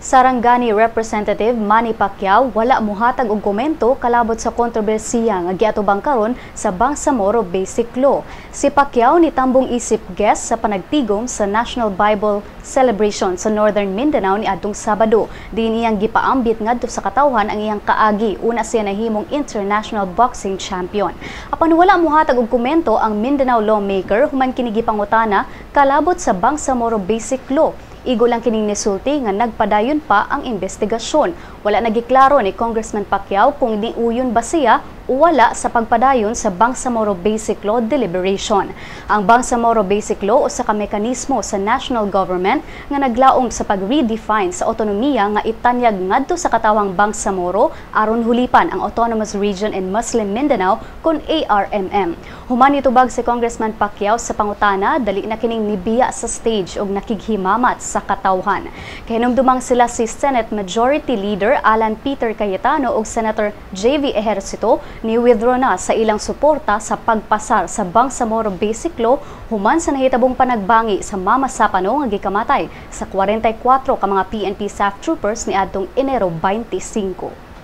Sarangani Representative Manny Pacquiao wala mohatag og komento kalabot sa kontrobersiya nga giatubang karon sa Bangsamoro Basic Law. Si Pacquiao nitambong isip guest sa panagtigom sa National Bible Celebration sa Northern Mindanao niadtong Sabado. Diin iyang gipaambit ngadto sa katawhan ang iyang kaagi una siya nahimong international boxing champion. Apan wala mohatag og komento ang Mindanao lawmaker human kini gipangutana kalabot sa Bangsamoro Basic Law. Igo lang kining nisulti nga nagpadayon pa ang investigasyon. Wala nagiklaro ni Congressman Pacquiao kung niuyon ba siya o wala sa pagpadayon sa Bangsamoro Basic Law deliberation. Ang Bangsamoro Basic Law usa ka mekanismo sa national government nga naglaom sa pag-redefine sa autonomiya nga itanyag ngadto sa katawang Bangsamoro aron hulipan ang Autonomous Region in Muslim Mindanao kun ARMM. Human nitubag si Congressman Pacquiao sa pangutana, dali na kining nibiya sa stage og nakighimamat sa katawhan. Kahinumdumang sila si Senate Majority Leader Alan Peter Cayetano ug Senator JV Ejercito ni-withdraw na sa ilang suporta sa pagpasar sa Bangsamoro Basic Law human sa nahitabong panagbangi sa Mama Sapano nga gikamatay sa 44 ka mga PNP staff troopers niadtong Enero 25.